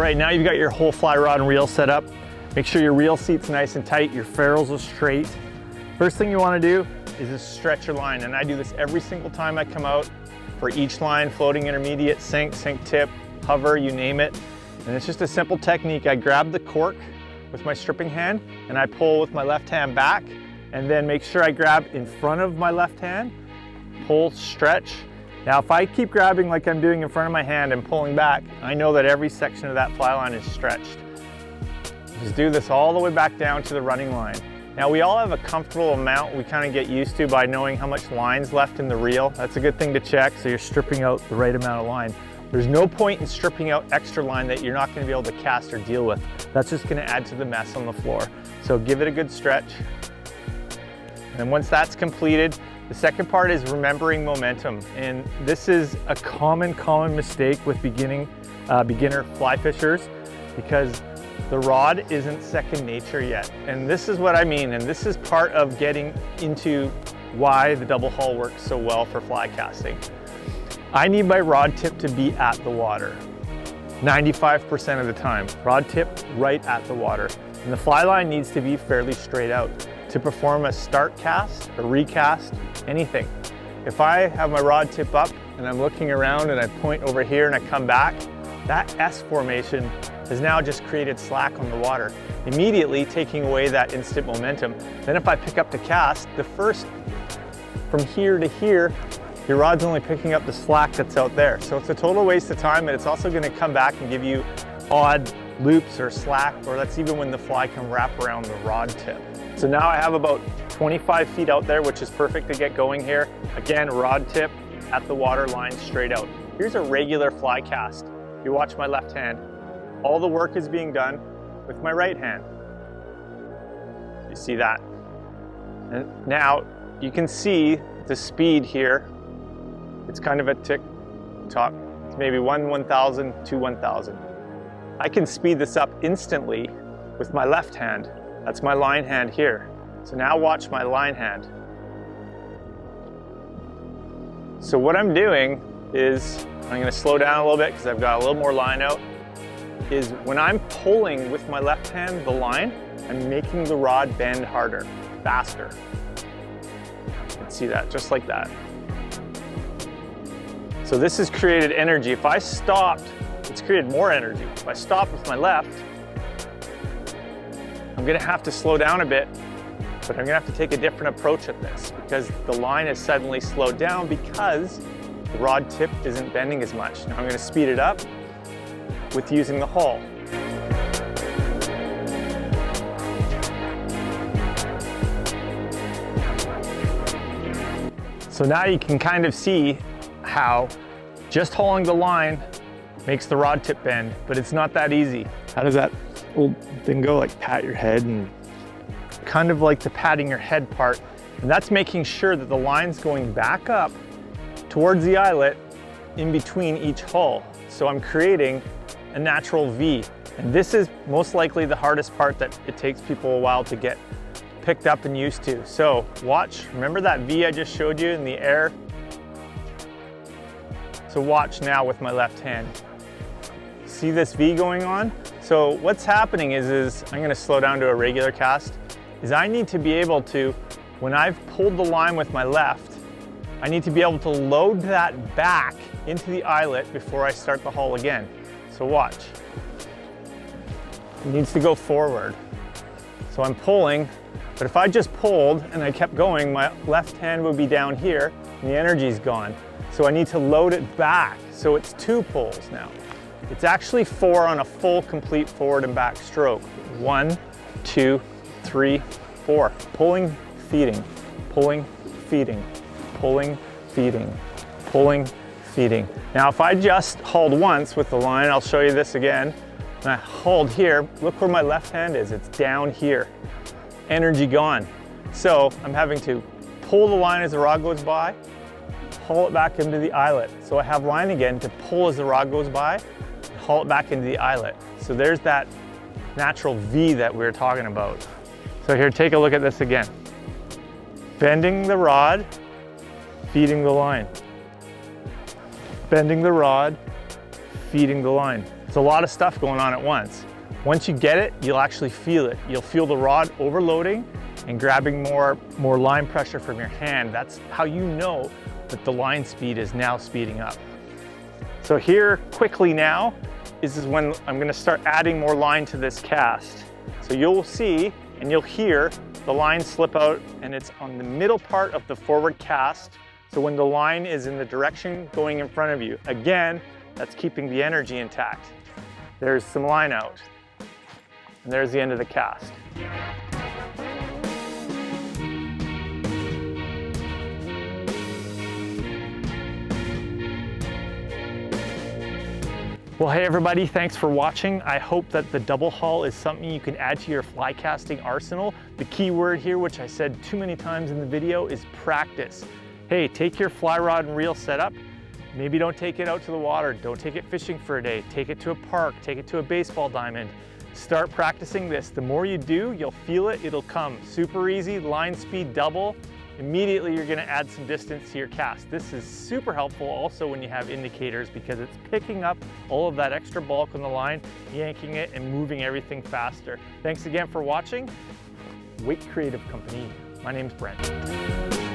right, now you've got your whole fly rod and reel set up. Make sure your reel seat's nice and tight, your ferrules are straight. First thing you want to do is just stretch your line, and I do this every single time I come out for each line, floating intermediate, sink tip, hover, you name it. And it's just a simple technique. I grab the cork with my stripping hand and I pull with my left hand back, and then make sure I grab in front of my left hand, pull, stretch. Now if I keep grabbing like I'm doing in front of my hand and pulling back, I know that every section of that fly line is stretched. Just do this all the way back down to the running line. Now we all have a comfortable amount we kind of get used to by knowing how much line's left in the reel. That's a good thing to check, so you're stripping out the right amount of line. There's no point in stripping out extra line that you're not going to be able to cast or deal with. That's just going to add to the mess on the floor. So give it a good stretch. And once that's completed, the second part is remembering momentum. And this is a common mistake with beginner fly fishers, because the rod isn't second nature yet. And this is what I mean, and this is part of getting into why the double hull works so well for fly casting. I need my rod tip to be at the water 95% of the time. Rod tip right at the water. And the fly line needs to be fairly straight out to perform a start cast, a recast, anything. If I have my rod tip up and I'm looking around and I point over here and I come back, that S formation has now just created slack on the water, immediately taking away that instant momentum. Then if I pick up to cast, the first from here to here, your rod's only picking up the slack that's out there. So it's a total waste of time, and it's also gonna come back and give you odd loops or slack, or that's even when the fly can wrap around the rod tip. So now I have about 25 feet out there, which is perfect to get going here. Again, rod tip at the water line straight out. Here's a regular fly cast. You watch my left hand. All the work is being done with my right hand. You see that? And now you can see the speed here. It's kind of a tick tock. It's maybe 1/1000 to 1000. I can speed this up instantly with my left hand. That's my line hand here. So now watch my line hand. So what I'm doing is, I'm gonna slow down a little bit because I've got a little more line out, is when I'm pulling with my left hand the line, I'm making the rod bend harder, faster. You can see that, just like that. So this has created energy. If I stopped, it's created more energy. If I stop with my left, I'm gonna have to slow down a bit, but I'm gonna have to take a different approach at this because the line is suddenly slowed down because the rod tip isn't bending as much. Now I'm gonna speed it up with using the hull. So now you can kind of see how just hauling the line makes the rod tip bend, but it's not that easy. How does that old thing go? Like pat your head, and kind of like the patting your head part. And that's making sure that the line's going back up towards the eyelet in between each hull. So I'm creating a natural V. And this is most likely the hardest part that it takes people a while to get picked up and used to. So watch, remember that V I just showed you in the air? So watch now with my left hand. See this V going on? So what's happening is I'm gonna slow down to a regular cast, is I need to be able to, when I've pulled the line with my left, I need to be able to load that back into the eyelet before I start the hull again. So watch. It needs to go forward. So I'm pulling, but if I just pulled and I kept going, my left hand would be down here and the energy's gone. So I need to load it back. So it's 2 pulls now. It's actually 4 on a full complete forward and back stroke. 1, 2, 3, 4. Pulling, feeding, pulling, feeding, pulling, feeding, pulling, feeding. Now if I just hauled once with the line, I'll show you this again, and I hauled here, look where my left hand is, it's down here. Energy gone. So I'm having to pull the line as the rod goes by, haul it back into the eyelet. So I have line again to pull as the rod goes by, haul it back into the eyelet. So there's that natural V that we were talking about. So here, take a look at this again. Bending the rod, feeding the line. Bending the rod, feeding the line. It's a lot of stuff going on at once. Once you get it, you'll actually feel it. You'll feel the rod overloading and grabbing more line pressure from your hand. That's how you know that the line speed is now speeding up. So here, quickly now, is when I'm gonna start adding more line to this cast. So you'll see and you'll hear the line slip out, and it's on the middle part of the forward cast. So when the line is in the direction going in front of you, again, that's keeping the energy intact. There's some line out, and there's the end of the cast. Well, hey everybody, thanks for watching. I hope that the double haul is something you can add to your fly casting arsenal. The key word here, which I said too many times in the video, is practice. Hey, take your fly rod and reel setup. Maybe don't take it out to the water. Don't take it fishing for a day. Take it to a park, take it to a baseball diamond. Start practicing this. The more you do, you'll feel it, it'll come. Super easy, line speed double. Immediately you're gonna add some distance to your cast. This is super helpful also when you have indicators, because it's picking up all of that extra bulk on the line, yanking it and moving everything faster. Thanks again for watching. Wait Creative Company. My name's Brent.